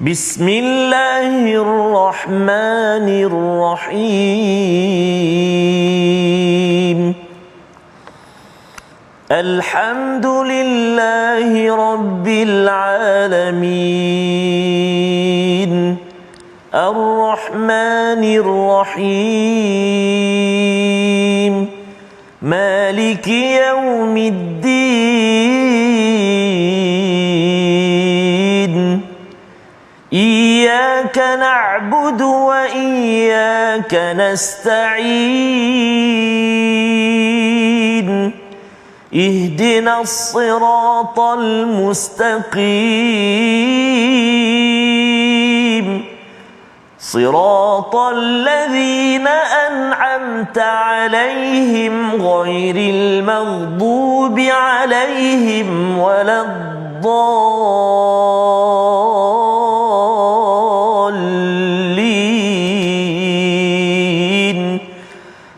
بسم الله الرحمن الرحيم الحمد لله رب العالمين الرحمن الرحيم مالك يوم الدين إياك نعبد وإياك نستعين اهدنا الصراط المستقيم صراط الذين أنعمت عليهم غير المغضوب عليهم ولا الضالين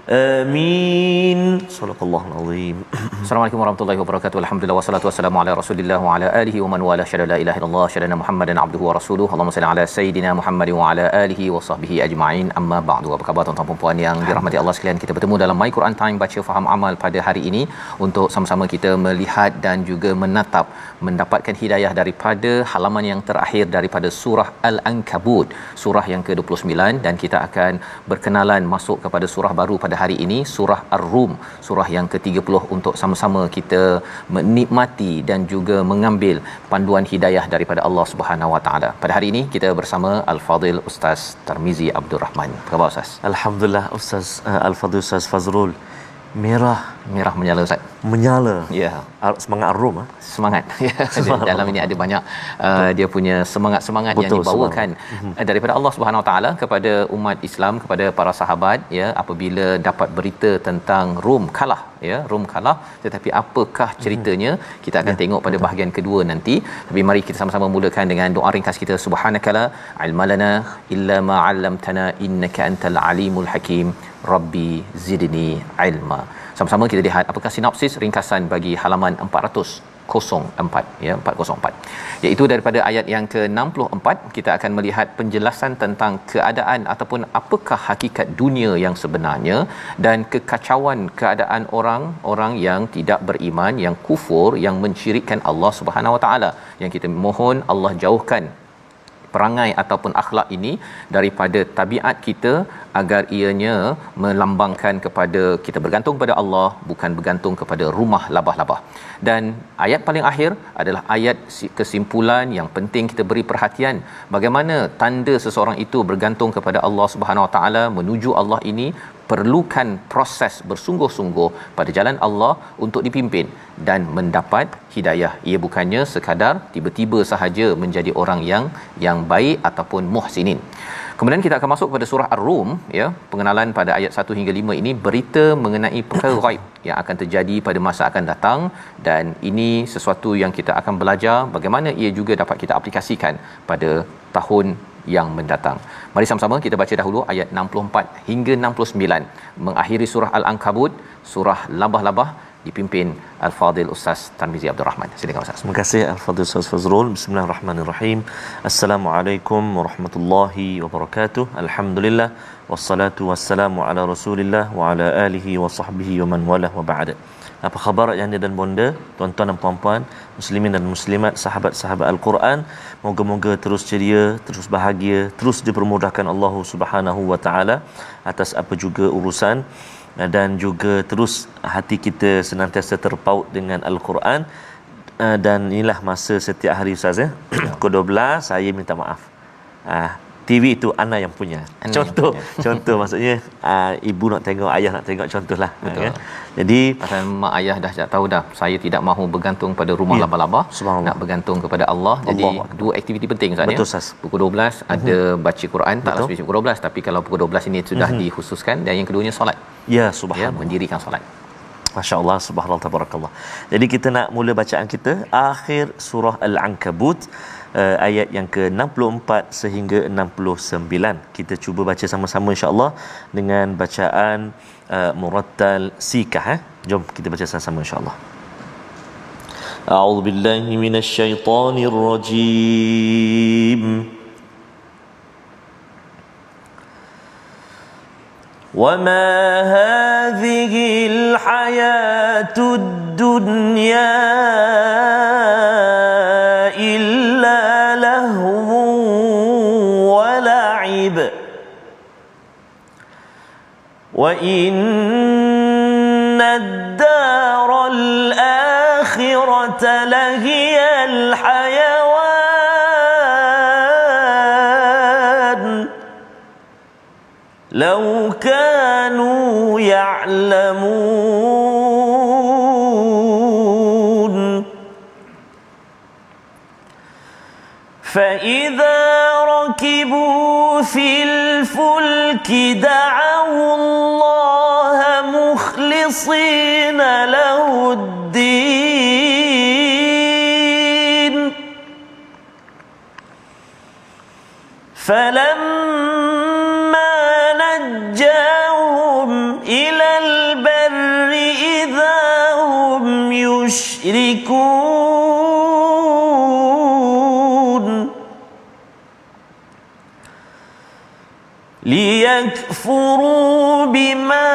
آمين صدق الله العظيم. Assalamualaikum warahmatullahi wabarakatuh. Alhamdulillah wassalatu wassalamu ala Rasulillah wa ala alihi wa man wala syada la ilaha illallah syadana Muhammadan abduhu wa rasuluhu. Allahumma salli ala sayidina Muhammad wa ala alihi wa sahbihi ajma'in. Amma ba'du. Apa khabar tuan-tuan dan puan yang dirahmati Allah sekalian? Kita bertemu dalam My Quran Time baca faham amal pada hari ini untuk sama-sama kita melihat dan juga menatap mendapatkan hidayah daripada halaman yang terakhir daripada surah Al-Ankabut, surah yang ke-29, dan kita akan berkenalan masuk kepada surah baru pada hari ini, surah Ar-Rum, surah yang ke-30, untuk sama-sama kita menikmati dan juga mengambil panduan hidayah daripada Allah Subhanahu Wa Taala. Pada hari ini kita bersama Al-Fadil Ustaz Tarmizi Abdul Rahman. Apa khabar Ustaz? Alhamdulillah Ustaz Al-Fadhil Ustaz Fazrul. Merah menyala Ustaz. menyala. Ya. Semangat Ar-Rum Semangat. Dalam ini ada banyak dia punya semangat-semangat yang dibawakan daripada Allah Subhanahu Wa Taala kepada umat Islam, kepada para sahabat, ya, apabila dapat berita tentang Rom kalah, ya, Rom kalah, tetapi apakah ceritanya kita akan tengok pada bahagian kedua nanti. Tapi mari kita sama-sama mulakan dengan doa ringkas kita. Subhanakala ilmalana illa ma 'allamtana innaka antal alimul hakim. Rabbi zidni ilma. Sama-sama kita lihat apakah sinopsis ringkasan bagi halaman 404, ya, 404, iaitu daripada ayat yang ke-64 kita akan melihat penjelasan tentang keadaan ataupun apakah hakikat dunia yang sebenarnya dan kekacauan keadaan orang-orang yang tidak beriman, yang kufur, yang mensyirikkan Allah Subhanahu Wa Taala, yang kita mohon Allah jauhkan perangai ataupun akhlak ini daripada tabiat kita, agar ianya melambangkan kepada kita bergantung kepada Allah, bukan bergantung kepada rumah labah-labah. Dan ayat paling akhir adalah ayat kesimpulan yang penting kita beri perhatian. Bagaimana tanda seseorang itu bergantung kepada Allah Subhanahu Wa Taala, menuju Allah ini perlukan proses bersungguh-sungguh pada jalan Allah untuk dipimpin dan mendapat hidayah. Ia bukannya sekadar tiba-tiba sahaja menjadi orang yang baik ataupun muhsinin. Kemudian kita akan masuk kepada surah Ar-Rum, ya. Pengenalan pada ayat 1 hingga 5 ini berita mengenai perkara ghaib yang akan terjadi pada masa akan datang, dan ini sesuatu yang kita akan belajar bagaimana ia juga dapat kita aplikasikan pada tahun yang mendatang. Mari sama-sama kita baca dahulu ayat 64 hingga 69, mengakhiri surah Al-Ankabut, surah Labah-labah, dipimpin Al-Fadil Ustaz Tarmizi Abdul Rahman. Silakan Ustaz. Terima kasih Al-Fadhil Ustaz Fazrul. Bismillahirrahmanirrahim. Assalamualaikum warahmatullahi wabarakatuh. Alhamdulillah wassalatu wassalamu ala Rasulillah wa ala alihi wa sahbihi wa man walah wa ba'd. Apa khabar ayah dan bonda, tuan-tuan dan puan-puan, muslimin dan muslimat, sahabat-sahabat Al-Quran? Moga-moga terus ceria, terus bahagia, terus dipermudahkan Allah Subhanahu Wa Taala atas apa juga urusan, dan juga terus hati kita senantiasa terpaut dengan Al-Quran. Dan inilah masa setiap hari Ustaz, ya. Pukul 12 saya minta maaf. TV itu anak yang punya. Contoh maksudnya ibu nak tengok, ayah nak tengok, contohlah. Ya. Jadi pasal mak ayah dah tahu dah, saya tidak mahu bergantung pada rumah labah-labah, nak bergantung kepada Allah. Jadi dua aktiviti penting Ustaz, ya. Pukul 12 ada baca Quran, tak spesifik pukul 12, tapi kalau pukul 12 ini sudah dikhususkan, dan yang keduanya solat. Ya, subhanallah. Ya, mendirikan solat. Masya-Allah, subhanallah, tabarakallah. Jadi kita nak mula bacaan kita akhir surah Al-Ankabut, ayat yang ke-64 sehingga 69. Kita cuba baca sama-sama insya-Allah dengan bacaan murattal sikah. Jom kita baca sama-sama insya-Allah. A'udzu billahi minasy syaithanir rajim. وما هذه الحياة الدنيا إلا لهو ولعب وإن الدار الآخرة لهي الحيوان لو كانوا يعلمون فإذا ركبوا في الفلك دعوا الله مخلصين له الدين فلما نجاهم إلى البر إذا هم يشركون ليكفروا بما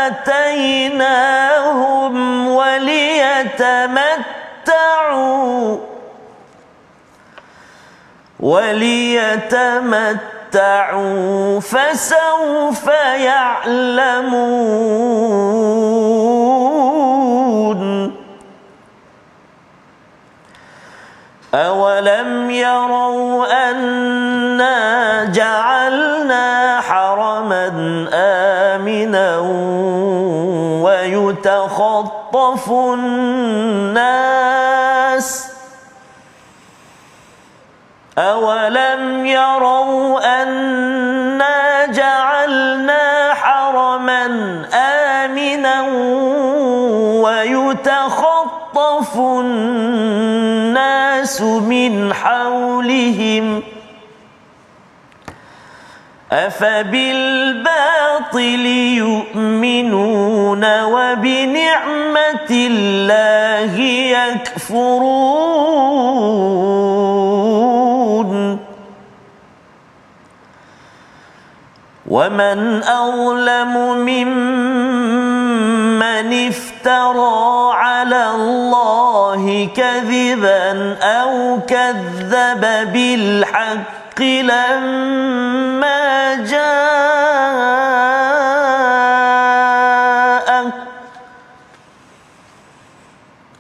آتيناهم وليتمتعوا فسوف يعلمون أولم يروا أنا جعلنا حرما آمنا ويتخطف الناس أولم يروا أنا جعلنا حرما آمنا ويتخطف الناس من حولهم أفبالباطل يؤمنون وبنعمة الله يكفرون ومن أظلم ممن افترى على الله كذبا أو كذب بالحق لما جاءه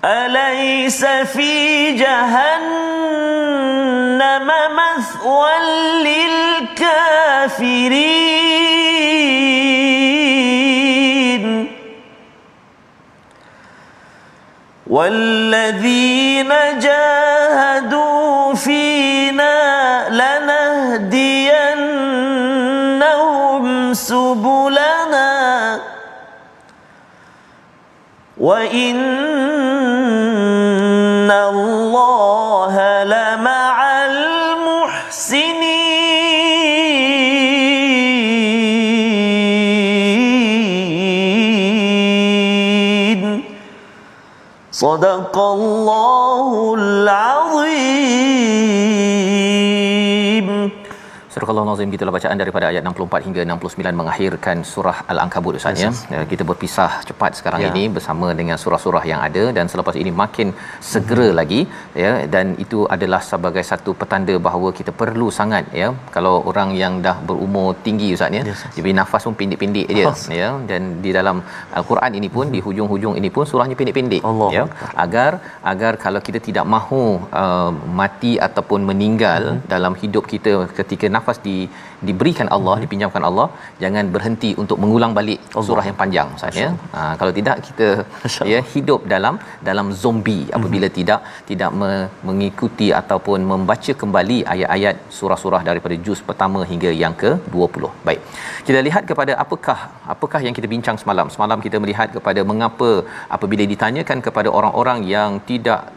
أليس في جهنم مثوى للكافرين والذين جاهدوا فينا لنهدينهم سبلنا وإن الله لمع المحسنين صدق الله العظيم. Surah Al-Nazim, gitulah bacaan daripada ayat 64 hingga 69 mengakhirkan surah Al-Ankabut Ustaz ya. Kita berpisah cepat sekarang ini bersama dengan surah-surah yang ada, dan selepas ini makin segera lagi ya, dan itu adalah sebagai satu petanda bahawa kita perlu sangat ya. Kalau orang yang dah berumur tinggi Ustaz ya, dia beri nafas pun pendek-pendek je ya, dan di dalam Al-Quran ini pun di hujung-hujung ini pun surahnya pendek-pendek ya, agar kalau kita tidak mahu mati ataupun meninggal dalam hidup kita ketika nafas diberikan Allah, dipinjamkan Allah, jangan berhenti untuk mengulang balik surah yang panjang Ustaz ya. Kalau tidak kita ya hidup dalam zombie apabila tidak mengikuti ataupun membaca kembali ayat-ayat surah-surah daripada juz pertama hingga yang ke-20. Baik. Kita lihat kepada apakah yang kita bincang semalam. Semalam kita melihat kepada mengapa apabila ditanyakan kepada orang-orang yang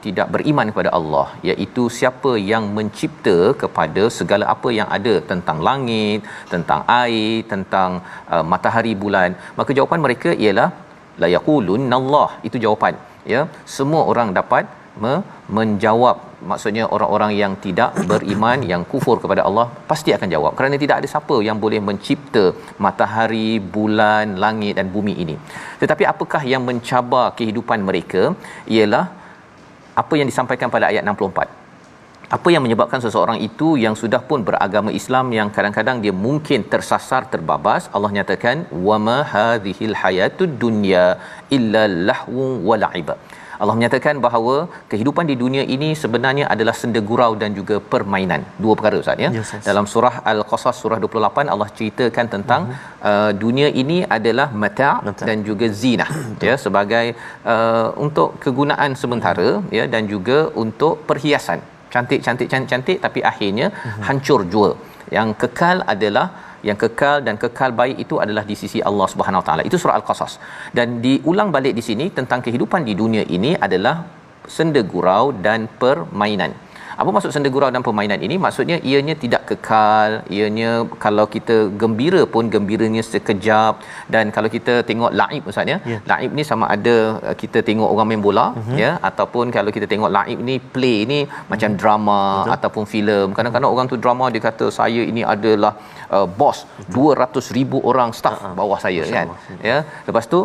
tidak beriman kepada Allah, iaitu siapa yang mencipta kepada segala apa yang ada tentang langit, tentang air, tentang matahari, bulan, maka jawapan mereka ialah la yaqulunallah. Itu jawapan ya, semua orang dapat menjawab maksudnya orang-orang yang tidak beriman, yang kufur kepada Allah pasti akan jawab, kerana tidak ada siapa yang boleh mencipta matahari, bulan, langit dan bumi ini. Tetapi apakah yang mencabar kehidupan mereka ialah apa yang disampaikan pada ayat 64. Apa yang menyebabkan seseorang itu yang sudah pun beragama Islam, yang kadang-kadang dia mungkin tersasar, terbabas, Allah nyatakan wama hadhil hayatud dunya illa lahwun wa la'ib. Allah menyatakan bahawa kehidupan di dunia ini sebenarnya adalah senda gurau dan juga permainan. Dua perkara Ustaz ya. Yes. Dalam surah Al-Qasas surah 28 Allah ceritakan tentang dunia ini adalah mata' dan juga zinah ya, sebagai untuk kegunaan sementara ya, dan juga untuk perhiasan. Cantik tapi akhirnya hancur jua. Yang kekal adalah yang kekal dan kekal baik itu adalah di sisi Allah Subhanahu Wa Taala. Itu surah Al-Qasas. Dan diulang balik di sini tentang kehidupan di dunia ini adalah senda gurau dan permainan. Apa maksud senda gurau dan permainan ini? Maksudnya ianya tidak kekal, ianya kalau kita gembira pun gembiranya sekejap, dan kalau kita tengok laib Ustaz ya, laib ni sama ada kita tengok orang main bola ya, ataupun kalau kita tengok laib ni play ni macam drama ataupun filem. Kadang-kadang orang tu drama dia kata saya ini adalah bos 200,000 orang staff bawah saya kan. Ya, lepas tu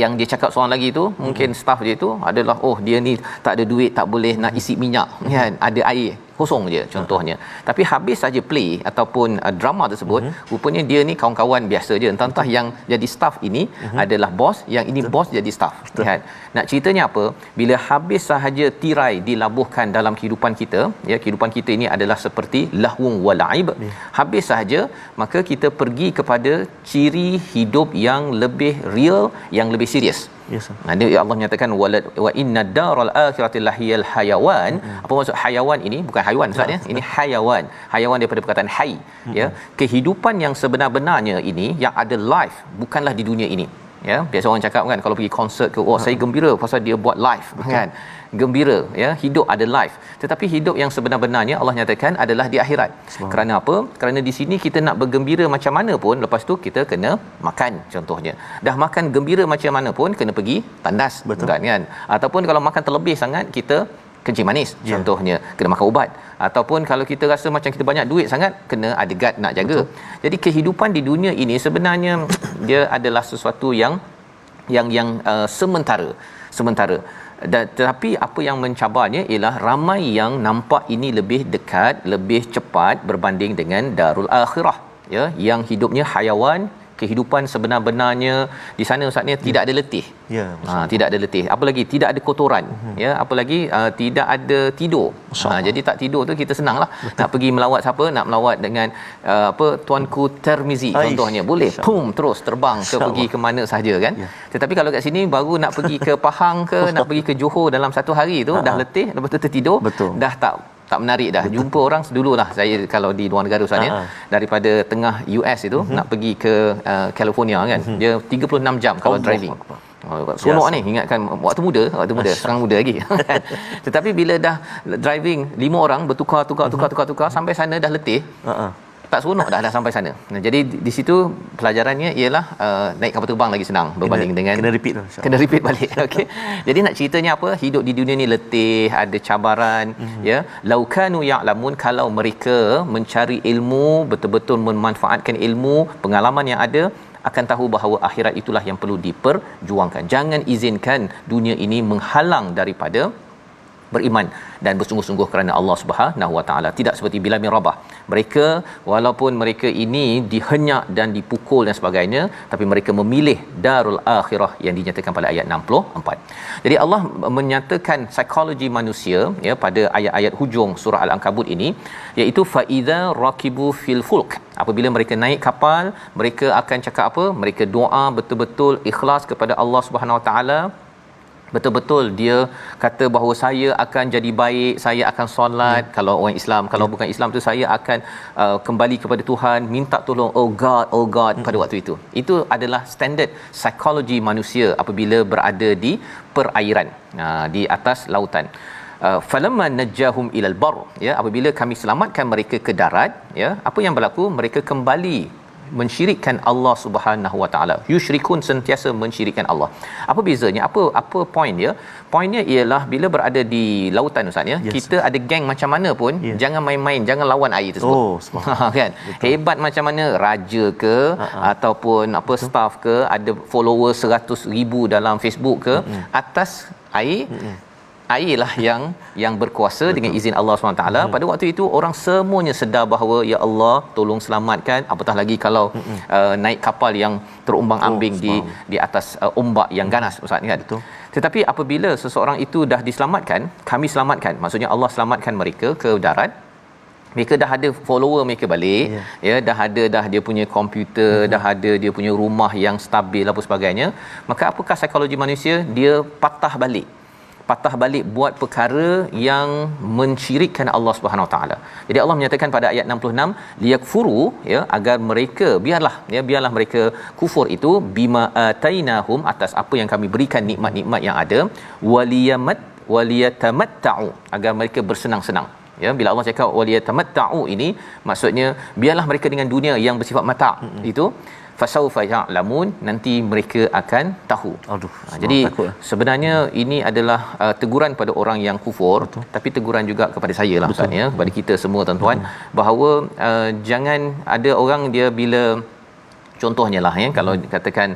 yang dia cakap seorang lagi tu mungkin staff dia tu adalah dia ni tak ada duit, tak boleh nak isi minyak kan, ada air kosong je contohnya. Tapi habis saja play ataupun drama tersebut, rupanya dia ni kawan-kawan biasa je, entah yang jadi staff ini adalah bos, yang ini bos jadi staff kan. Nak ceritanya apa, bila habis sahaja tirai dilabuhkan dalam kehidupan kita ya, kehidupan kita ini adalah seperti lahwun wa la'ib, habis sahaja maka kita pergi kepada ciri hidup yang lebih real, yang lebih serius. Yes. Nanti Allah menyatakan wa inna daral akhirati lahiyal hayawan. Apa maksud hayawan ini? Bukan haiwan Ustaz ya. Ini hayawan. Hayawan daripada perkataan hai ya. Kehidupan yang sebenar-benarnya ini yang ada live bukanlah di dunia ini. Ya, biasa orang cakap kan kalau pergi konsert ke, saya gembira pasal dia buat live kan. Gembira ya, hidup ada live. Tetapi hidup yang sebenar-benarnya Allah nyatakan adalah di akhirat. Kerana apa? Kerana di sini kita nak bergembira macam mana pun, lepas tu kita kena makan contohnya. Dah makan gembira macam mana pun kena pergi tandas kan. Ataupun kalau makan terlebih sangat kita kencing manis contohnya, kena makan ubat. Ataupun kalau kita rasa macam kita banyak duit sangat, kena ada guard nak jaga. Jadi kehidupan di dunia ini sebenarnya dia adalah sesuatu yang sementara. Tetapi apa yang mencabarnya ialah ramai yang nampak ini lebih dekat, lebih cepat berbanding dengan darul akhirah ya, yang hidupnya hayawan. Kehidupan sebenar-benarnya di sana Ustaz ni tidak ada letih. Tidak ada letih. Apa lagi? Tidak ada kotoran. Ya, apa lagi? Tidak ada tidur. Jadi tak tidur tu kita senanglah. Nak pergi melawat siapa? Nak melawat dengan Tuanku Tirmizi contohnya. Boleh pum terus terbang ke pergi ke mana sahaja kan. Tetapi kalau kat sini baru nak pergi ke Pahang ke nak pergi ke Johor dalam satu hari tu dah letih, lepas tu tertidur, dah tak menarik dah. Jumpa orang dululah saya kalau di luar negara Ustaz ya, daripada tengah US itu nak pergi ke California kan, dia 36 jam kalau driving. Sonok ni, ingatkan waktu muda sekarang muda lagi. Tetapi bila dah driving 5 orang bertukar sampai sana dah letih, tak seronok dah sampai sana. Jadi di situ pelajarannya ialah naik kapal terbang lagi senang berbanding dengan kena repeat balik. Okey. Jadi nak ceritanya apa? Hidup di dunia ni letih, ada cabaran ya. Laukanu ya'lamun, kalau mereka mencari ilmu, betul-betul memanfaatkan ilmu, pengalaman yang ada, akan tahu bahawa akhirat itulah yang perlu diperjuangkan. Jangan izinkan dunia ini menghalang daripada beriman dan bersungguh-sungguh kerana Allah Subhanahu Wa Taala. Tidak seperti Bilal bin Rabah. Mereka walaupun mereka ini dihenyak dan dipukul dan sebagainya, tapi mereka memilih darul akhirah yang dinyatakan pada ayat 64. Jadi Allah menyatakan psikologi manusia ya pada ayat-ayat hujung surah Al-Ankabut ini, iaitu fa idza raqibu fil fulk. Apabila mereka naik kapal, mereka akan cakap apa? Mereka doa betul-betul ikhlas kepada Allah Subhanahu Wa Taala. Betul-betul dia kata bahawa saya akan jadi baik, saya akan solat kalau orang Islam, kalau bukan Islam tu saya akan kembali kepada Tuhan, minta tolong oh God pada waktu itu. Itu adalah standard psikologi manusia apabila berada di perairan, di atas lautan. Falamma najjahum ilal bar, ya, apabila kami selamatkan mereka ke darat, ya, apa yang berlaku? Mereka kembali mensyirikkan Allah Subhanahu Wa Taala. Yusyrikun, sentiasa mensyirikkan Allah. Apa bezanya? Apa poin dia? Poinnya ialah bila berada di lautan Ustaz ya, kita ada geng macam mana pun, jangan main-main, jangan lawan air tersebut. Kan? Betul. Hebat macam mana raja ke ataupun apa staff ke, ada follower 100,000 dalam Facebook ke, atas air airlah yang berkuasa. Betul. Dengan izin Allah SWT. Pada waktu itu orang semuanya sedar bahawa ya Allah tolong selamatkan, apatah lagi kalau naik kapal yang terumbang-ambing di atas ombak yang ganas Ustaz kan. Betul. Tetapi apabila seseorang itu dah diselamatkan, kami selamatkan, maksudnya Allah selamatkan mereka ke darat, mereka dah ada follower mereka balik, ya, dah ada dia punya komputer, dah ada dia punya rumah yang stabil apa sebagainya, maka apakah psikologi manusia? Dia patah balik buat perkara yang mensyirikkan Allah Subhanahu Wa Taala. Jadi Allah menyatakan pada ayat 66, liyakfuru, ya, agar mereka biarlah mereka kufur itu bima atainahum, atas apa yang kami berikan nikmat-nikmat yang ada, waliyatamatta'u, agar mereka bersenang-senang. Ya, bila Allah cakap waliyatamatta'u ini maksudnya biarlah mereka dengan dunia yang bersifat mata', itu fasaufa ya'lamun, nanti mereka akan tahu. Jadi sebenarnya ini adalah teguran pada orang yang kufur. Betul. Tapi teguran juga kepada saya lah Ustaz ya, kepada kita semua tuan-tuan, bahawa jangan ada orang dia bila contohnya lah ya, kalau katakan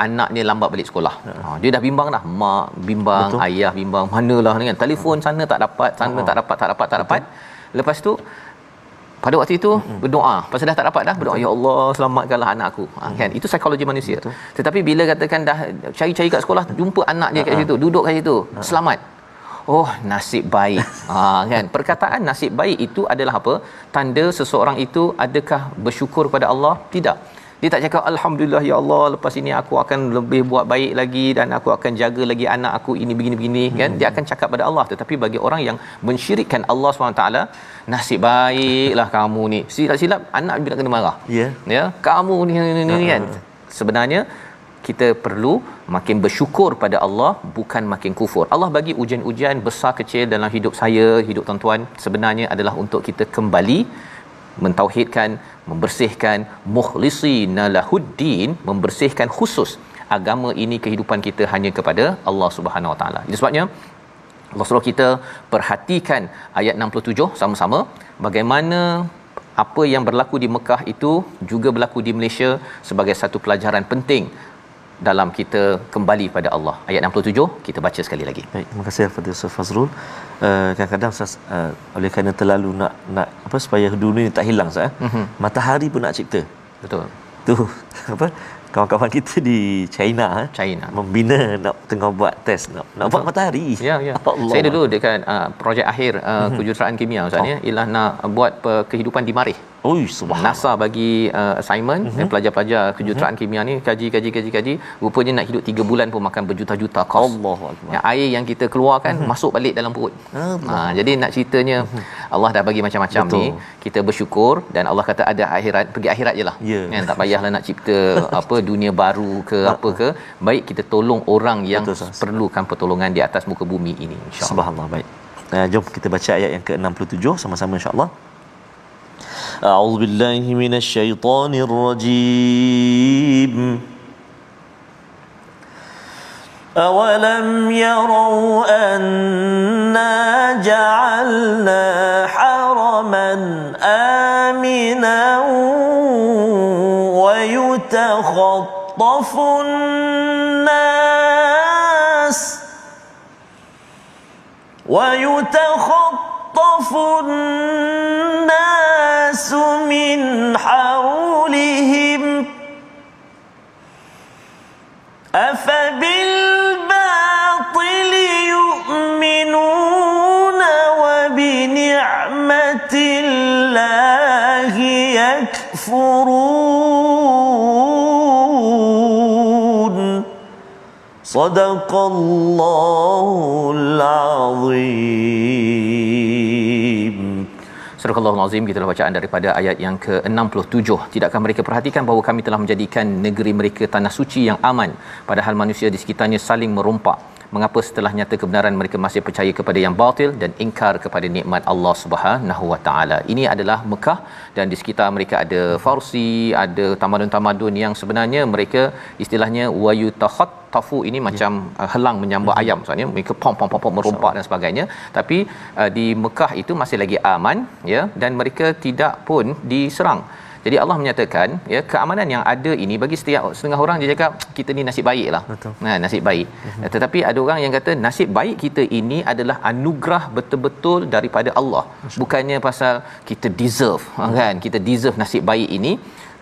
anaknya lambat balik sekolah, dia dah bimbang dah, mak bimbang, ayah bimbang, manalah dengan telefon sana tak dapat, tak dapat. Lepas tu pada waktu itu berdoa, pasal dah tak dapat dah, berdoa ya Allah selamatkanlah anak aku. Kan, itu psikologi manusia. Betul. Tetapi bila katakan dah cari-cari kat sekolah, jumpa anak dia kat situ, duduk kat situ, selamat. Oh, nasib baik. Kan, perkataan nasib baik itu adalah apa? Tanda seseorang itu adakah bersyukur pada Allah? Tidak. Dia tak cakap alhamdulillah ya Allah, lepas ini aku akan lebih buat baik lagi dan aku akan jaga lagi anak aku ini begini kan. Dia akan cakap pada Allah. Tetapi bagi orang yang mensyirikkan Allah SWT, nasib baiklah kamu ni, silap-silap anak bila kena marah. Ya, kamu ni kan. Sebenarnya kita perlu makin bersyukur pada Allah, bukan makin kufur. Allah bagi ujian-ujian besar kecil dalam hidup saya, hidup tuan-tuan, sebenarnya adalah untuk kita kembali mentauhidkan, membersihkan, mukhlisina lahuddin, membersihkan khusus agama ini, kehidupan kita hanya kepada Allah Subhanahu Wa Taala. Itu sebabnya Allah suruh kita perhatikan ayat 67 sama-sama, bagaimana apa yang berlaku di Mekah itu juga berlaku di Malaysia sebagai satu pelajaran penting dalam kita kembali pada Allah. Ayat 67 kita baca sekali lagi. Baik, terima kasih kepada Ustaz Fazrul. Kadang-kadang Ustaz oleh kerana terlalu nak apa supaya dunia ni tak hilang Ustaz. Matahari pun nak cipta. Betul. Tu apa kawan-kawan kita di China membina nak tengah buat test nak buat matahari. Ya. Saya dulu dekat projek akhir kejuruteraan kimia Ustaz ya, ialah nak buat kehidupan di Marikh. NASA bagi assignment pelajar-pelajar kejuruteraan kimia ni kaji, rupanya nak hidup 3 bulan pun makan berjuta-juta kos. Allahuakbar. Air yang kita keluarkan masuk balik dalam perut. Jadi nak ceritanya Allah dah bagi macam-macam. Betul. Ni kita bersyukur, dan Allah kata ada akhirat, pergi akhirat jelah. Kan, tak payahlah nak cipta apa dunia baru ke apa ke. Baik kita tolong orang yang perlukan pertolongan di atas muka bumi ini, insya-Allah. Subhanallah. Baik. Jom kita baca ayat yang ke-67 sama-sama insya-Allah. أعوذ بالله من الشيطان الرجيم أولم يروا أنا جعلنا حرما آمنا ويتخطف الناس من حولهم أفبالباطل يؤمنون وبنعمة الله يكفرون صدق الله العظيم. Surah Al-Azim, kita bacaan daripada ayat yang ke-67. Tidakkah mereka perhatikan bahawa kami telah menjadikan negeri mereka tanah suci yang aman, padahal manusia di sekitarnya saling merompak? Mengapa setelah nyata kebenaran mereka masih percaya kepada yang batil dan ingkar kepada nikmat Allah Subhanahu Wa Taala? Ini adalah Mekah, dan di sekitar mereka ada Farsi, ada tamadun-tamadun yang sebenarnya mereka istilahnya wayutakhatafu, ini macam helang menyambar ayam, maksudnya mereka pom merompak dan sebagainya. Tapi di Mekah itu masih lagi aman, ya, dan mereka tidak pun diserang. Jadi Allah menyatakan, ya, keamanan yang ada ini bagi setiap setengah orang dia cakap kita ni nasib baiklah. Nasib baik. Tetapi ada orang yang kata nasib baik kita ini adalah anugerah betul-betul daripada Allah. Bukannya pasal kita deserve, kan? Kita deserve nasib baik ini,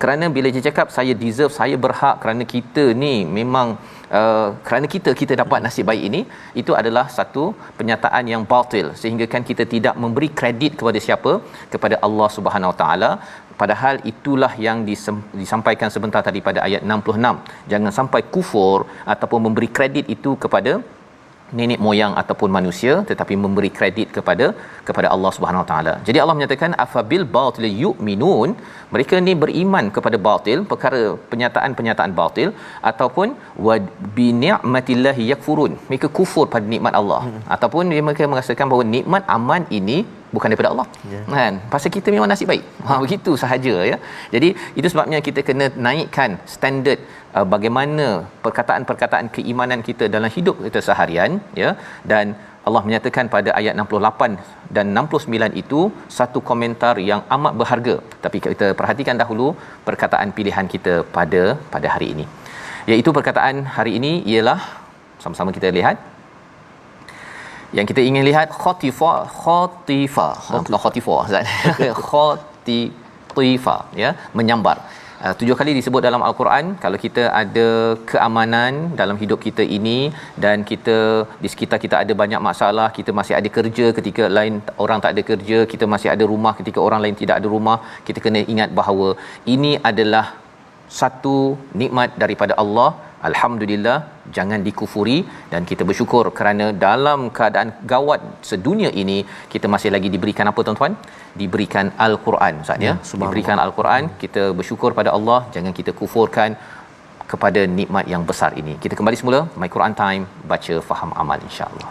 kerana bila dia cakap saya deserve, saya berhak kerana kita ni memang kerana kita dapat nasib baik ini, itu adalah satu penyataan yang batil, sehingga kan kita tidak memberi kredit kepada siapa? Kepada Allah Subhanahu Wa Taala. Padahal itulah yang disampaikan sebentar tadi pada ayat 66. Jangan sampai kufur ataupun memberi kredit itu kepada nenek moyang ataupun manusia, tetapi memberi kredit kepada Allah Subhanahu Wa Taala. Jadi Allah menyatakan afabil batil yu'minun, mereka ni beriman kepada batil, perkara penyataan batil, ataupun wa bi ni'matillahi yakfurun, mereka kufur pada nikmat Allah, ataupun mereka merasakan bahawa nikmat aman ini bukan daripada Allah, kan? Pasal kita memang nasib baik. Begitu sahaja, ya. Jadi itu sebabnya kita kena naikkan standard bagaimana perkataan-perkataan keimanan kita dalam hidup kita seharian, ya. Dan Allah menyatakan pada ayat 68 dan 69 itu satu komentar yang amat berharga. Tapi kita perhatikan dahulu perkataan pilihan kita pada hari ini. Iaitu perkataan hari ini ialah, sama-sama kita lihat. Yang kita ingin lihat khotifah, ya, menyambar. 7 kali disebut dalam Al-Quran. Kalau kita ada keamanan dalam hidup kita ini, dan kita di sekitar kita ada banyak masalah, kita masih ada kerja ketika lain orang tak ada kerja, kita masih ada rumah ketika orang lain tidak ada rumah, kita kena ingat bahawa ini adalah satu nikmat daripada Allah. Alhamdulillah, jangan dikufuri, dan kita bersyukur kerana dalam keadaan gawat sedunia ini kita masih lagi diberikan apa, tuan-tuan? Diberikan Al-Quran, Ustaz, ya. Diberikan Al-Quran, kita bersyukur pada Allah, jangan kita kufurkan kepada nikmat yang besar ini. Kita kembali semula My Quran Time, baca faham amal, insya-Allah.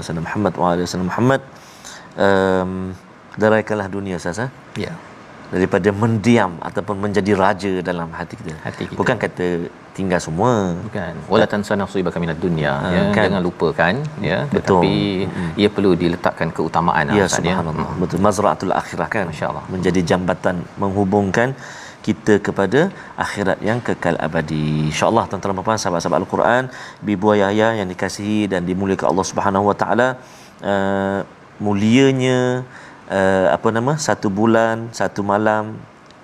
Sayyidina Muhammad wa ala sayyidina Muhammad. Deraikanlah dunia, Ustaz, ya, daripada mendiam ataupun menjadi raja dalam hati kita. Bukan kata tinggal semua, bukan, wala tansa nasibaka minad dunya, ya, kan? Jangan lupakan, ya, tetapi ia perlu diletakkan keutamaan, ya, subhanallah, betul, mazra'atul akhirah, kan, masyaallah, menjadi jambatan menghubungkan kita kepada akhirat yang kekal abadi. InsyaAllah, tuan-tuan dan puan, sahabat-sahabat Al-Quran, Bibu Yahya yang dikasihi dan dimuliakan Allah Subhanahu Wa Taala, mulianya satu bulan, satu malam,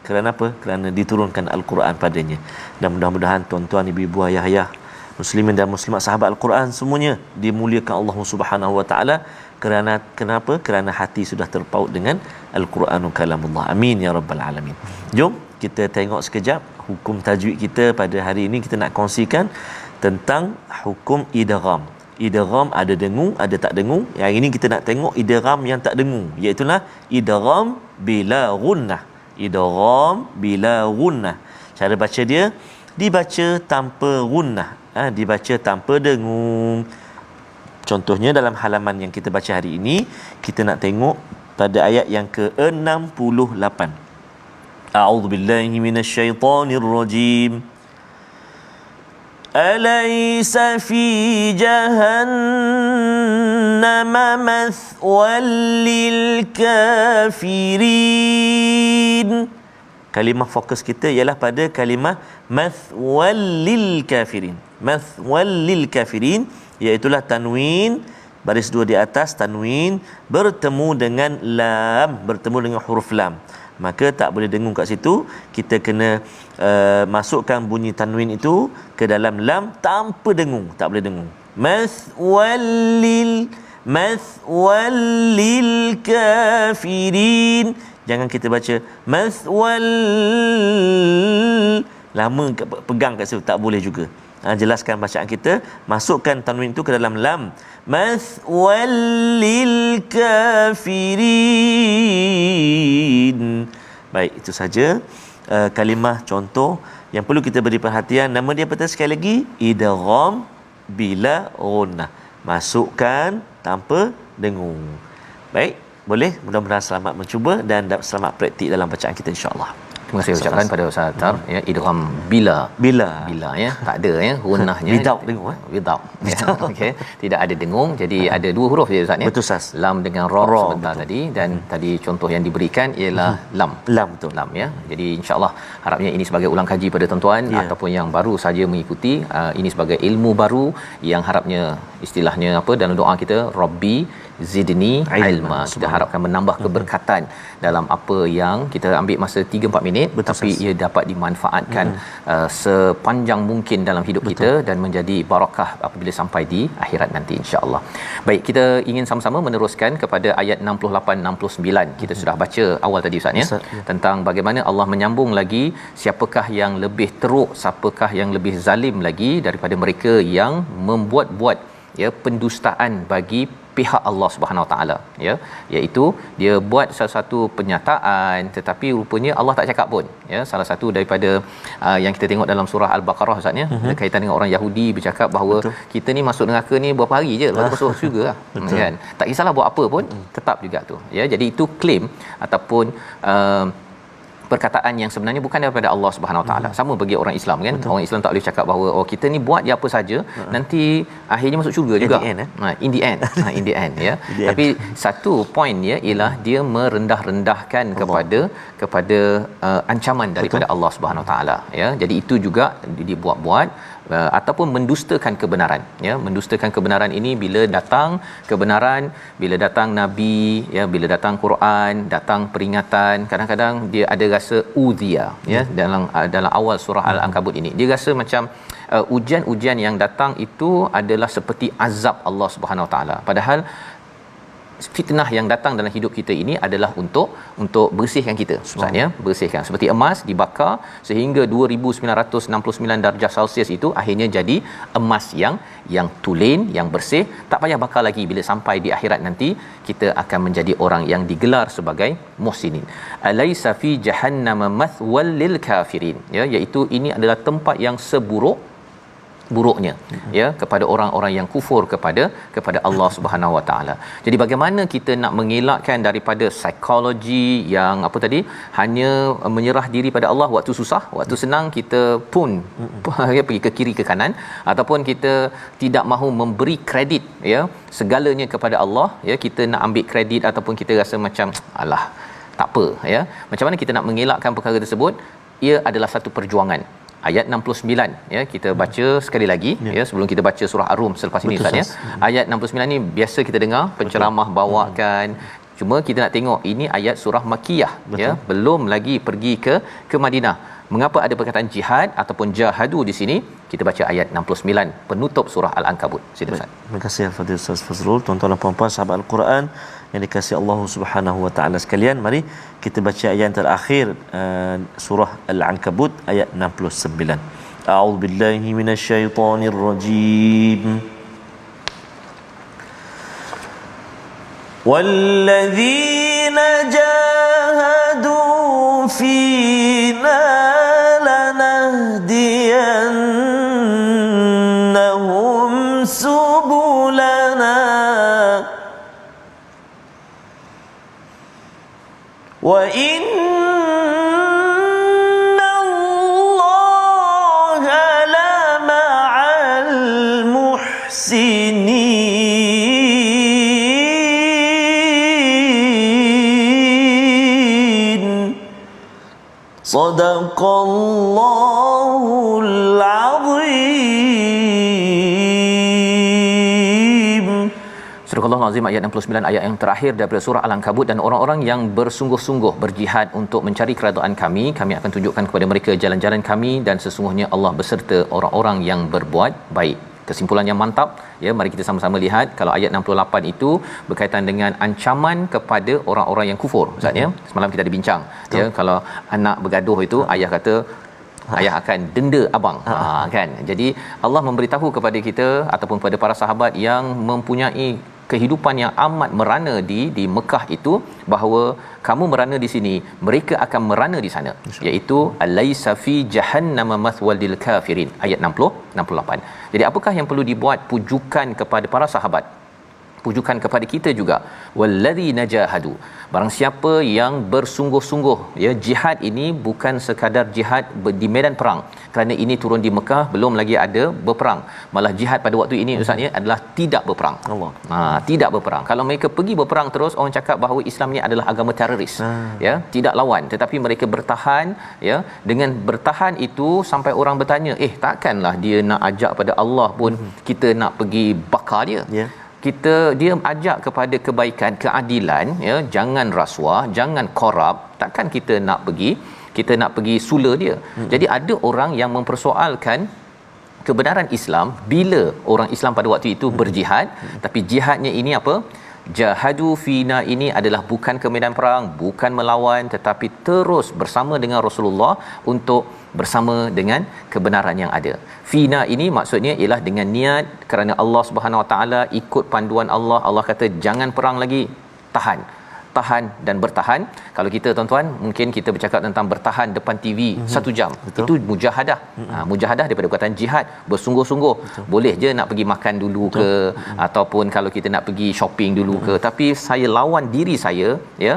kerana apa? Kerana diturunkan Al-Quran padanya. Dan mudah-mudahan tuan-tuan, ibu-ibu, ayah-ayah, muslimin dan muslimat sahabat Al-Quran semuanya dimuliakan Allah Subhanahu Wa Taala. Kenapa? Kerana hati sudah terpaut dengan Al-Quranul Kalamullah. Amin ya rabbal alamin. Jom kita tengok sekejap hukum tajwid kita pada hari ini. Kita nak kongsikan tentang hukum idgham. Idgham ada dengung, ada tak dengung. Yang ini kita nak tengok idgham yang tak dengung, iaitu idgham bila gunnah. Idgham bila gunnah. Cara baca dia dibaca tanpa gunnah, dibaca tanpa dengung. Contohnya dalam halaman yang kita baca hari ini, kita nak tengok pada ayat yang ke-68. A'udzu billahi minasyaitonir rajim. Alaysa fi jahannama mathwal lil kafirin. Kalimah fokus kita ialah pada kalimah mathwal lil kafirin. Mathwal lil kafirin iaitu tanwin baris dua di atas, tanwin bertemu dengan lam, bertemu dengan huruf lam. Maka tak boleh dengung kat situ, kita kena masukkan bunyi tanwin itu ke dalam lam tanpa dengung, tak boleh dengung. Mathwal lil kafirin. Jangan kita baca mathwal, lama pegang kat situ, tak boleh juga. Jelaskan bacaan kita, masukkan tanwin itu ke dalam lam. Mathwal lil kafirin. Baik, itu saja kalimah contoh yang perlu kita beri perhatian. Nama dia apa sekali lagi? Idgham bila ghunnah. Masukkan tanpa dengung. Baik, boleh, mudah-mudahan selamat mencuba dan selamat praktik dalam bacaan kita, insya-Allah. Terima kasih ucapkan pada Ustaz Tar, ya, idgham bila ya, tak ada ya gunnahnya without dengung, without okey, tidak ada dengung. Jadi ada dua huruf je Ustaz ya, betul Ustaz, lam dengan ra sebentar betul. Tadi dan tadi contoh yang diberikan ialah lam betul, lam ya. Jadi insya-Allah harapnya ini sebagai ulang kaji pada tuan-tuan ataupun yang baru saja mengikuti, ini sebagai ilmu baru yang harapnya istilahnya apa dalam doa kita, Rabbi zidni ilma. Kita harapkan menambah keberkatan dalam apa yang kita ambil masa 3-4 minit, betul, tapi ia dapat dimanfaatkan sepanjang mungkin dalam hidup kita dan menjadi barakah apabila sampai di akhirat nanti, insya-Allah. Baik, kita ingin sama-sama meneruskan kepada ayat 68-69. Kita sudah baca awal tadi Ustaz ya, tentang bagaimana Allah menyambung lagi siapakah yang lebih teruk, siapakah yang lebih zalim lagi daripada mereka yang membuat-buat ya pendustaan bagi pihak Allah Subhanahu Wa Taala, ya, iaitu dia buat satu pernyataan tetapi rupanya Allah tak cakap pun, ya. Salah satu daripada yang kita tengok dalam surah Al-Baqarah Ustaz ya, berkaitan dengan orang Yahudi bercakap bahawa kita ni masuk neraka ni berapa hari je lepas tu masuk syurga lah, kan, tak kisahlah buat apa pun tetap juga tu, ya. Jadi itu klaim ataupun perkataan yang sebenarnya bukan daripada Allah Subhanahu Wa Taala. Sama bagi orang Islam kan. Betul. Orang Islam tak boleh cakap bahawa kita ni buat je apa saja nanti akhirnya masuk syurga juga. In the end ya. Tapi satu point ya ialah dia merendah-rendahkan kepada ancaman daripada Allah Subhanahu Wa Taala, ya. Jadi itu juga dibuat-buat ataupun mendustakan kebenaran, ya. Mendustakan kebenaran ini bila datang kebenaran, bila datang nabi, ya, bila datang Quran, datang peringatan, kadang-kadang dia ada rasa udhiya, ya, dalam awal surah Al-Ankabut ini dia rasa macam ujian-ujian yang datang itu adalah seperti azab Allah Subhanahu Wa Taala, padahal fitnah yang datang dalam hidup kita ini adalah untuk bersihkan kita, maksudnya bersihkan seperti emas dibakar sehingga 2969 darjah Celsius itu akhirnya jadi emas yang tulen, yang bersih, tak payah bakar lagi. Bila sampai di akhirat nanti kita akan menjadi orang yang digelar sebagai muhsinin. Alaysa fi jahannama mathwal lil kafirin, ya, iaitu ini adalah tempat yang seburuk-buruknya, ya, kepada orang-orang yang kufur kepada Allah Subhanahu Wa Taala. Jadi bagaimana kita nak mengelakkan daripada psikologi yang apa tadi, hanya menyerah diri pada Allah waktu susah, waktu senang kita pun pergi ke kiri ke kanan, ataupun kita tidak mahu memberi kredit, ya, segalanya kepada Allah, ya. Kita nak ambil kredit ataupun kita rasa macam alah tak apa, ya. Macam mana kita nak mengelakkan perkara tersebut? Ia adalah satu perjuangan. Ayat 69, ya, kita baca sekali lagi, ya, sebelum kita baca surah Ar-Rum selepas ini Ustaz, ya. Ayat 69 ni biasa kita dengar penceramah bawakan, cuma kita nak tengok ini ayat surah Makkiyah, ya, belum lagi pergi ke Madinah. Mengapa ada perkataan jihad ataupun jahadu di sini? Kita baca ayat 69 penutup surah Al-Ankabut. Sila Ustaz. Terima kasih Al-Fadhil Ustaz Fazrul. Tuan-tuan dan puan-puan sahabat Al-Quran yang dikasihi Allah Subhanahu Wa Taala sekalian, mari kita baca ayat terakhir surah Al-Ankabut ayat 69. A'udzubillahi minasyaitonir rajim. Walladzina jahadu fina lanahdiyannahum subulana wa inna Sadaqallahul Azim. Surah Al-Azim ayat 69, ayat yang terakhir daripada surah Al-Ankabut. Dan orang-orang yang bersungguh-sungguh berjihad untuk mencari keredaan kami akan tunjukkan kepada mereka jalan-jalan kami, dan sesungguhnya Allah beserta orang-orang yang berbuat baik. Kesimpulan yang mantap, ya, mari kita sama-sama lihat. Kalau ayat 68 itu berkaitan dengan ancaman kepada orang-orang yang kufur. Ustaz, ya, semalam kita ada bincang, ya, kalau anak bergaduh itu ayah kata ayah akan denda abang, kan. Jadi Allah memberitahu kepada kita ataupun kepada para sahabat yang mempunyai kehidupan yang amat merana di Mekah itu, bahawa kamu merana di sini, mereka akan merana di sana, iaitu alaysa fi jahannam mathwal lil kafirin, ayat 68. Jadi apakah yang perlu dibuat pujukan kepada para sahabat, pujukan kepada kita juga, wallazi najahadu, barang siapa yang bersungguh-sungguh, ya, jihad ini bukan sekadar jihad di medan perang, kerana ini turun di Mekah, belum lagi ada berperang. Malah jihad pada waktu ini ustaz, ya, adalah tidak berperang. Allah. Tidak berperang. Kalau mereka pergi berperang terus, orang cakap bahawa Islam ni adalah agama teroris. Ya, tidak lawan, tetapi mereka bertahan, ya. Dengan bertahan itu sampai orang bertanya, takkanlah dia nak ajak pada Allah pun kita nak pergi bakar dia. Dia ajak kepada kebaikan, keadilan, ya, jangan rasuah, jangan korup, takkan kita nak pergi sula dia. Jadi ada orang yang mempersoalkan kebenaran Islam bila orang Islam pada waktu itu berjihad, tapi jihadnya ini apa? Jahadu fina ini adalah bukan ke medan perang, bukan melawan, tetapi terus bersama dengan Rasulullah untuk bersama dengan kebenaran yang ada. Fina ini maksudnya ialah dengan niat kerana Allah Subhanahu Wa Taala, ikut panduan Allah. Allah kata jangan perang lagi, tahan dan bertahan. Kalau kita tuan-tuan, mungkin kita bercakap tentang bertahan depan TV 1 jam. Betul. Itu mujahadah. Mujahadah daripada perkataan jihad, bersungguh-sungguh. Betul. Boleh je nak pergi makan dulu. Betul. Ke ataupun kalau kita nak pergi shopping dulu ke, tapi saya lawan diri saya, ya.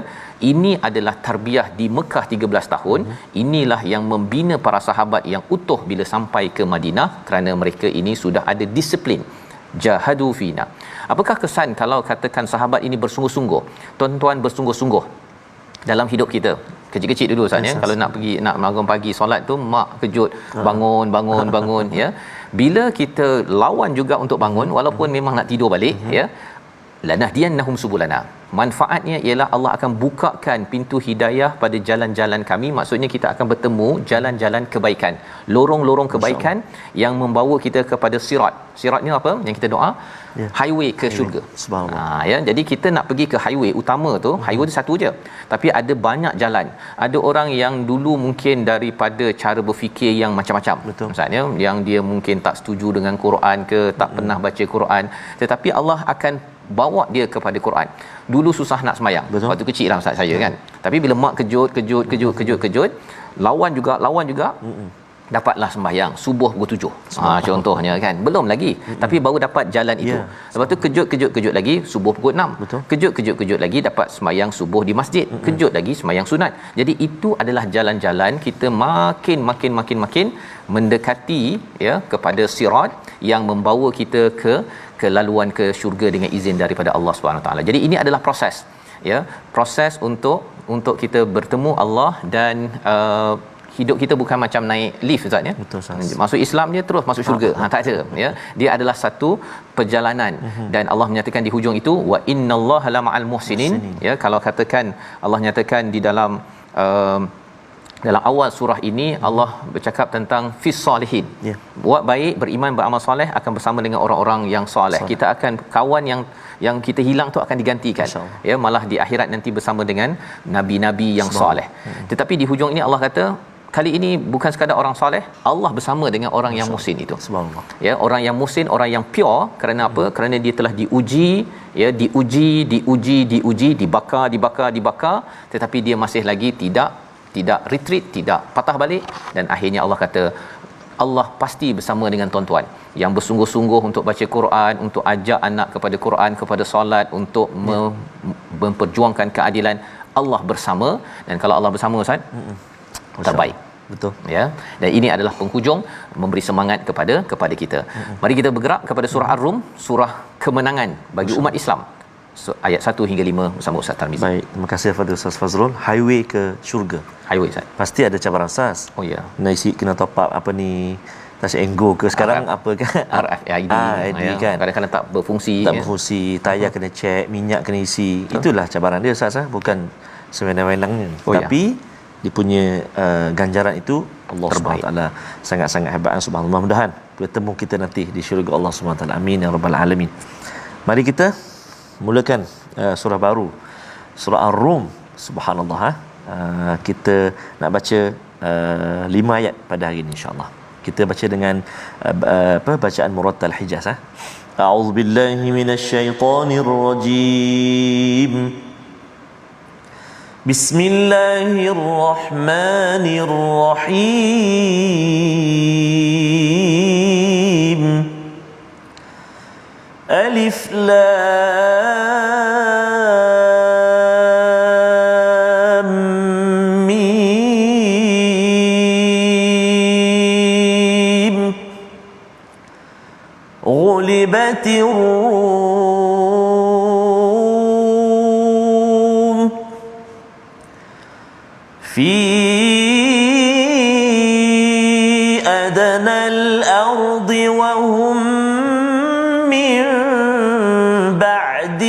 Ini adalah tarbiyah di Mekah 13 tahun. Inilah yang membina para sahabat yang utuh bila sampai ke Madinah, kerana mereka ini sudah ada disiplin. Jahadu fina. Apakah kesan kalau katakan sahabat ini bersungguh-sungguh? Tuan-tuan bersungguh-sungguh dalam hidup kita. Kecil-kecil dulu Ustaz, ya. Kalau nak bangun pagi solat tu, mak kejut, bangun, ya. Bila kita lawan juga untuk bangun, walaupun memang nak tidur balik, ya. Lanahdiyannahum subulana. Manfaatnya ialah Allah akan bukakan pintu hidayah pada jalan-jalan kami. Maksudnya kita akan bertemu jalan-jalan kebaikan, lorong-lorong kebaikan yang membawa kita kepada sirat. Sirat ni apa? Yang kita doa, highway ke syurga. Subhanallah. Ya, jadi kita nak pergi ke highway utama tu, highway tu satu je. Tapi ada banyak jalan. Ada orang yang dulu mungkin daripada cara berfikir yang macam-macam. Maksudnya yang dia mungkin tak setuju dengan Quran ke, tak pernah baca Quran, tetapi Allah akan bawa dia kepada Quran. Dulu susah nak semayang. Waktu kecil lah ustaz saya, kan. Tapi bila mak kejut, lawan juga, dapatlah sembahyang subuh pukul 7. Contohnya, kan. Belum lagi, tapi baru dapat jalan itu. Lepas tu kejut lagi subuh pukul 6. Kejut lagi dapat sembahyang subuh di masjid. Kejut lagi sembahyang sunat. Jadi itu adalah jalan-jalan kita makin mendekati, ya, kepada sirat yang membawa kita ke laluan ke syurga dengan izin daripada Allah Subhanahu Wa Taala. Jadi ini adalah proses, ya, proses untuk kita bertemu Allah. Dan hidup kita bukan macam naik lift ustaz, ya. Betul, masuk Islam dia terus masuk syurga. Tak ada, ya. Dia adalah satu perjalanan. Dan Allah menyatakan di hujung itu, wa innallaha lama'al muhsinin, ya. Kalau katakan Allah nyatakan di dalam awal surah ini, Allah bercakap tentang fis salihin. Buat baik, beriman, beramal soleh, akan bersama dengan orang-orang yang soleh. Kita akan kawan yang kita hilang tu akan digantikan, ya, malah di akhirat nanti bersama dengan nabi-nabi yang soleh. Tetapi di hujung ini Allah kata, kali ini bukan sekadar orang soleh, Allah bersama dengan orang yang muhsin itu. Subhanallah. Ya, orang yang muhsin, orang yang pure. Kerana apa? Kerana dia telah diuji, ya, diuji, dibakar, tetapi dia masih lagi tidak retreat, tidak patah balik. Dan akhirnya Allah kata, Allah pasti bersama dengan tuan-tuan yang bersungguh-sungguh untuk baca Quran, untuk ajak anak kepada Quran, kepada solat, untuk memperjuangkan keadilan. Allah bersama. Dan kalau Allah bersama ustaz, terbaik. Betul, ya. Dan ini adalah penghujung memberi semangat kepada kita. Mari kita bergerak kepada surah Ar-Rum, surah kemenangan bagi umat Islam. ayat 1 hingga 5 bersama Ustaz Tarmizi. Baik, terima kasih kepada Ustaz Fazrul. Highway ke syurga. Highway Ustaz. Pasti ada cabaran Ustaz. Oh ya. Kena top up apa ni? Touch and go ke sekarang apa kan? RFID. ID kan. Kadang-kadang tak berfungsi. Tak berfungsi, tayar kena check, minyak kena isi. Itulah cabaran dia Ustaz, bukan sewenang-wenangnya. Tapi dia punya ganjaran itu Allah Subhanahu Wa Taala sangat-sangat hebat. Subhanallah. Mudah-mudahan bertemu kita nanti di syurga Allah Subhanahu Wa Taala. Amin ya rabbal alamin. Mari kita mulakan surah baru, surah Ar-Rum. Subhanallah. Kita nak baca 5 ayat pada hari ini insya-Allah. Kita baca dengan bacaan murattal Hijaz. A'udzubillahi minasyaitonirrajim. Bismillahirrahmanirrahim. Alif Lam Mim. Ghulibatir Rum fi adna al-ardi wa hum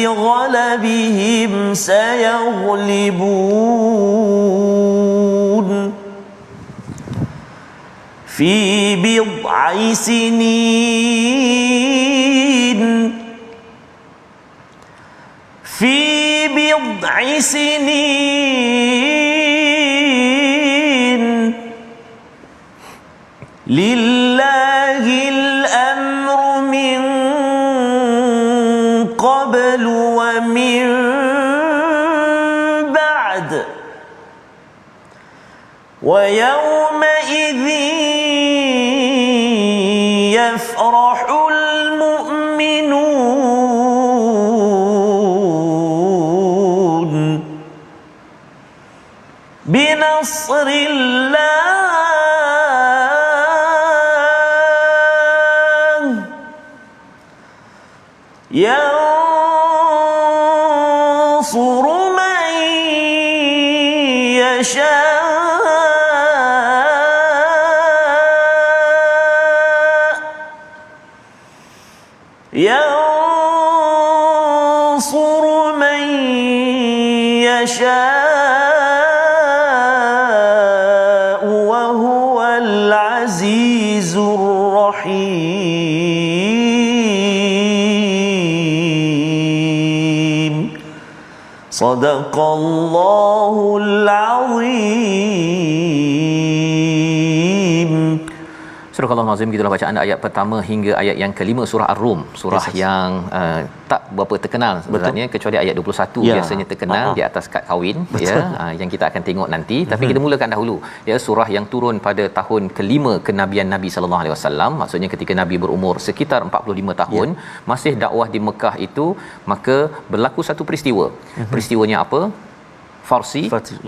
غلبهم سيغلبون في بضع سنين لله الأمر من قبل ومن بعد ويومئذ يفرح المؤمنون بنصر الله ينصر من يشاء ينصر من يشاء وهو العزيز الرحيم صدق الله العظيم. Surah Al-Azim, gitulah bacaan ayat pertama hingga ayat yang kelima surah Ar-Rum, surah yang tak berapa terkenal sebenarnya. Betul. Kecuali ayat 21 biasanya terkenal di atas kad kahwin. Betul. Yang kita akan tengok nanti. Tapi kita mulakan dahulu surah yang turun pada tahun kelima kenabian Nabi sallallahu alaihi wasallam. Maksudnya ketika Nabi berumur sekitar 45 tahun, masih dakwah di Mekah itu, maka berlaku satu peristiwa. Peristiwanya apa? Farsi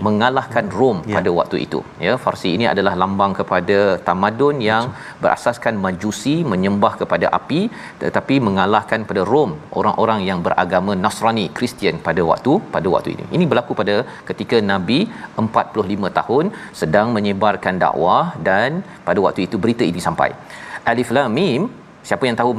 mengalahkan Rom pada waktu itu. Farsi ini adalah lambang kepada tamadun yang berasaskan Majusi, menyembah kepada api, tetapi mengalahkan pada Rom, orang-orang yang beragama Nasrani, Kristian pada waktu ini. Ini berlaku pada ketika Nabi 45 tahun sedang menyebarkan dakwah, dan pada waktu itu berita ini sampai. Alif Lam Mim, siapa yang tahu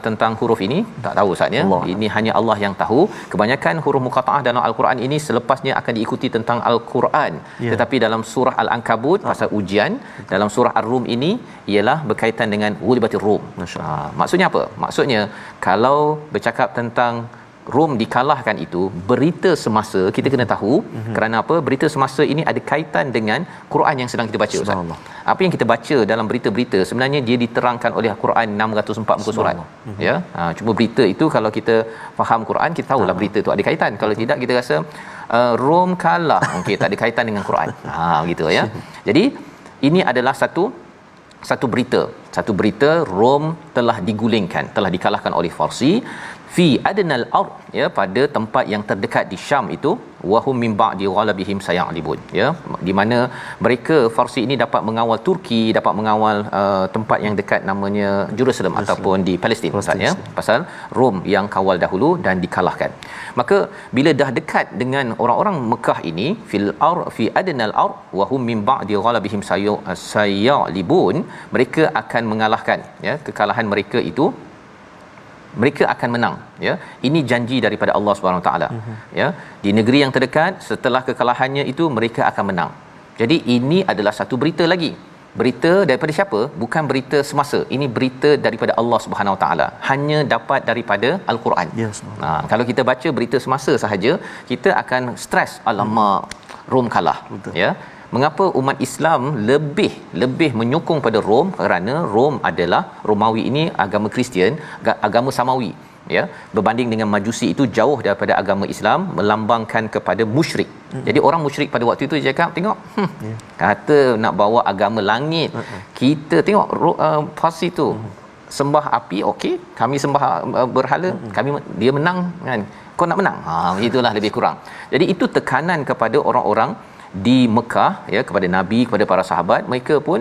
tentang huruf ini? Tak tahu Ustaz ya. Ini hanya Allah yang tahu. Kebanyakan huruf muqattaah dalam Al-Quran ini selepasnya akan diikuti tentang Al-Quran. Tetapi dalam surah Al-Ankabut pasal ujian, dalam surah Ar-Rum ini ialah berkaitan dengan ghulibatir Rum. Maksudnya apa? Maksudnya kalau bercakap tentang Rom dikalahkan itu, berita semasa kita kena tahu. Kerana apa? Berita semasa ini ada kaitan dengan Quran yang sedang kita baca, Ustaz. Apa yang kita baca dalam berita-berita sebenarnya dia diterangkan oleh Quran 604 muka surat. Cuma berita itu kalau kita faham Quran, kita tahulah berita itu ada kaitan. Kalau tidak, kita rasa Rom kalah, okey, tak ada kaitan dengan Quran. Gitu ya. Jadi ini adalah satu berita Satu berita, Rom telah digulingkan, telah dikalahkan oleh Farsi fi adnal ard, ya, pada tempat yang terdekat di Syam itu, wahum min ba'di ghalabihim sayalibun, ya, di mana mereka Farsi ini dapat mengawal Turki, dapat mengawal tempat yang dekat namanya Jerusalem ataupun di Palestin, Ustaz, ya, pasal Rom yang kawal dahulu dan dikalahkan. Maka bila dah dekat dengan orang-orang Mekah ini, fil ard fi adnal ard wahum min ba'di ghalabihim sayalibun, mereka akan mengalahkan, ya, kekalahan mereka itu mereka akan menang, ya. Ini janji daripada Allah Subhanahu Wa Taala, ya. Di negeri yang terdekat setelah kekalahannya itu mereka akan menang. Jadi ini adalah satu berita lagi. Berita daripada siapa? Bukan berita semasa. Ini berita daripada Allah Subhanahu Wa Taala. Hanya dapat daripada Al-Quran. Yes. Kalau kita baca berita semasa sahaja, kita akan stres, alamak, Rom kalah. Betul. Ya. Mengapa umat Islam lebih menyokong pada Rom? Kerana Rom adalah, Romawi ini agama Kristian, agama Samawi, ya, berbanding dengan Majusi itu jauh daripada agama Islam, melambangkan kepada musyrik. Jadi orang musyrik pada waktu itu dia cakap, tengok, kata nak bawa agama langit. Kita tengok Farsi tu sembah api, okey, kami sembah berhala, kami, dia menang kan, kau nak menang, itulah lebih kurang. Jadi itu tekanan kepada orang-orang di Mekah, ya, kepada Nabi, kepada para sahabat. Mereka pun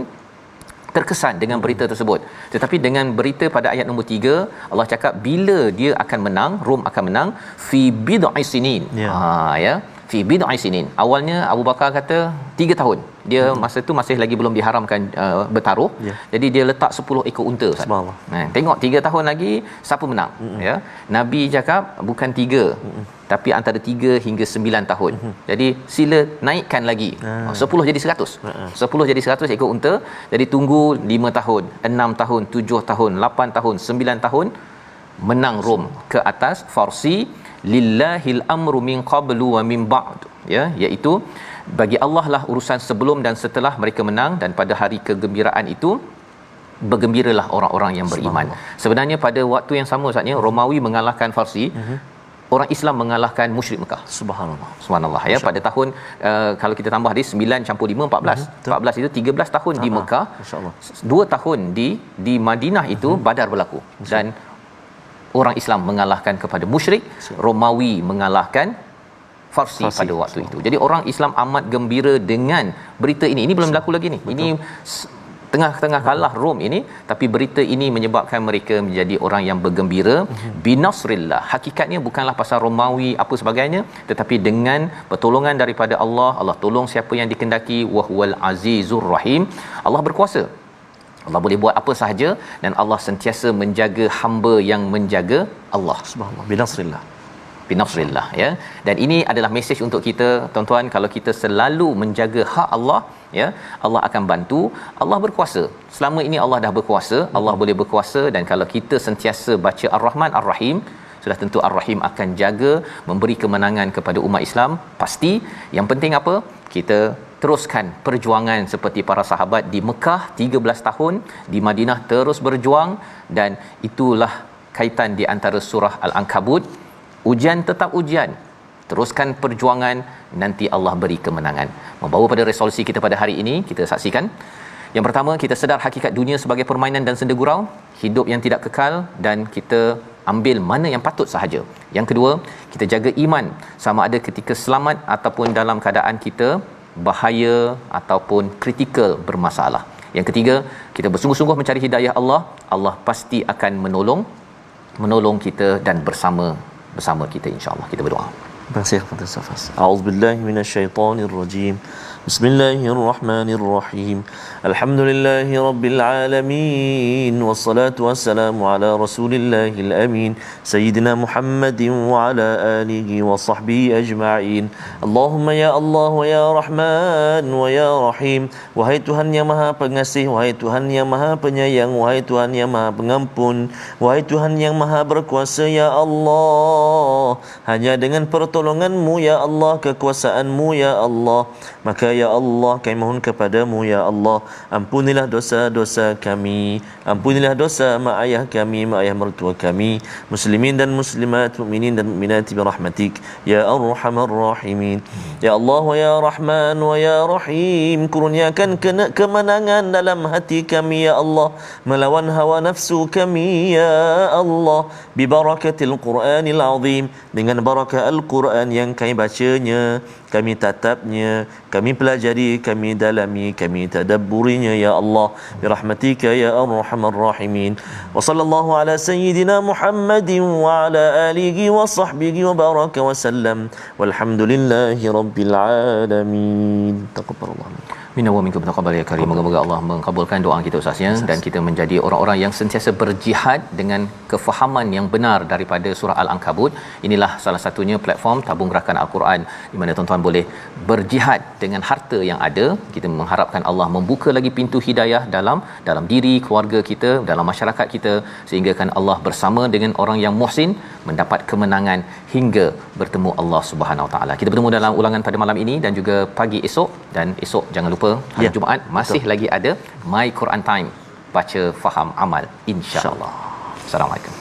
terkesan dengan berita tersebut. Tetapi dengan berita pada ayat nombor 3, Allah cakap bila dia akan menang, Rom akan menang fi bid'i sinin. Ya, fi bid'i sinin. Awalnya Abu Bakar kata 3 tahun. Dia masa tu masih lagi belum diharamkan bertaruh. Jadi dia letak 10 ekor unta. Tengok 3 tahun lagi siapa menang, ya. Nabi cakap bukan 3, tapi antara 3 hingga 9 tahun. Jadi sila naikkan lagi. 10 jadi 100. 10 jadi 100 ekor unta. Jadi tunggu 5 tahun, 6 tahun, 7 tahun, 8 tahun, 9 tahun, menang Rom ke atas Farsi. Lillahil amru min qablu wa min ba'd, ya, iaitu bagi Allah lah urusan sebelum dan setelah mereka menang, dan pada hari kegembiraan itu bergembiralah orang-orang yang beriman. Sebenarnya pada waktu yang sama, saatnya Romawi mengalahkan Farsi, orang Islam mengalahkan musyrik Mekah. Subhanallah, ya. Pada tahun kalau kita tambah di 9 campur 5 14. 14 itu 13 tahun di Mekah. 2 tahun di Madinah itu Badar berlaku. Dan orang Islam mengalahkan kepada musyrik, Romawi mengalahkan Farsi pada waktu itu. Jadi orang Islam amat gembira dengan berita ini. Ini belum berlaku lagi ni. Betul. Ini tengah-tengah kalah Rom ini, tapi berita ini menyebabkan mereka menjadi orang yang bergembira. Binasrillah. Hakikatnya bukanlah pasal Romawi apa sebagainya, tetapi dengan pertolongan daripada Allah. Allah tolong siapa yang dikehendaki. Wahwal azizur rahim. Allah berkuasa. Allah boleh buat apa sahaja, dan Allah sentiasa menjaga hamba yang menjaga Allah. Subhanallah. Binasrillah, ya. Dan ini adalah mesej untuk kita, tuan-tuan. Kalau kita selalu menjaga hak Allah, ya, Allah akan bantu. Allah berkuasa. Selama ini Allah dah berkuasa, Allah boleh berkuasa. Dan kalau kita sentiasa baca Ar-Rahman Ar-Rahim, sudah tentu Ar-Rahim akan jaga, memberi kemenangan kepada umat Islam pasti. Yang penting apa? Kita teruskan perjuangan seperti para sahabat di Mekah 13 tahun, di Madinah terus berjuang. Dan itulah kaitan di antara surah Al-Ankabut. Ujian tetap ujian, teruskan perjuangan, nanti Allah beri kemenangan. Membawa pada resolusi kita pada hari ini, kita saksikan. Yang pertama, kita sedar hakikat dunia sebagai permainan dan senda gurau, hidup yang tidak kekal, dan kita ambil mana yang patut sahaja. Yang kedua, kita jaga iman, sama ada ketika selamat ataupun dalam keadaan kita bahaya ataupun kritikal bermasalah. Yang ketiga, kita bersungguh-sungguh mencari hidayah Allah. Allah pasti akan menolong kita dan bersama kita, insya-Allah. Kita berdoa. Terima kasih kepada Ustaz. A'udzubillahi minasyaitonirrajim. Bismillahirrahmanirrahim. Alhamdulillahi rabbil alamin, wassalatu wassalamu ala rasulillahil amin, sayyidina Muhammadin wa ala alihi wa sahbihi ajma'in. Allahumma ya Allah wa ya Rahman wa ya Rahim. Wahai Tuhan yang Maha Pengasih, wahai Tuhan yang Maha Penyayang, wahai Tuhan yang Maha Pengampun, wahai Tuhan yang Maha Berkuasa, ya Allah, hanya dengan pertolongan pertolonganmu ya Allah, kekuasaanmu ya Allah. Maka ya Allah, kami mohon kepadamu ya Allah, ampunilah dosa-dosa kami, ampunilah dosa mak ayah kami, mak ayah mertua kami, muslimin dan muslimat, mukminin dan mukminat birahmatik ya arhamar rahimin. Ya Allah wa ya Rahman wa ya Rahim, kurniakan kemenangan dalam hati kami ya Allah, melawan hawa nafsu kami ya Allah, bi barakatil Qur'anil azim, dengan barakah Al-Quran yang kami bacanya, kami tatapnya, kami pelajari, kami dalami, kami tadabburinya ya Allah, birahmatika ya arhamar rahimin. Wa sallallahu ala sayyidina Muhammadin wa ala alihi wa sahbihi wa baraka wa sallam, walhamdulillahi rabbil alamin. Taqabbalallahu minna wa minkum taqabbal ya karim. Moga-moga Allah mengabulkan doa kita Ustaz ya, dan kita menjadi orang-orang yang sentiasa berjihad dengan kefahaman yang benar daripada surah Al-Ankabut. Inilah salah satunya platform tabung gerakan Al-Quran di mana tuan-tuan boleh berjihad dengan harta yang ada. Kita mengharapkan Allah membuka lagi pintu hidayah dalam diri keluarga kita, dalam masyarakat kita, sehingga kan Allah bersama dengan orang yang muhsin mendapat kemenangan hingga bertemu Allah Subhanahu Wa Taala. Kita bertemu dalam ulangan pada malam ini dan juga pagi esok, dan esok jangan lupa hari Jumaat masih lagi ada My Quran Time, baca faham amal insya-Allah. Assalamualaikum.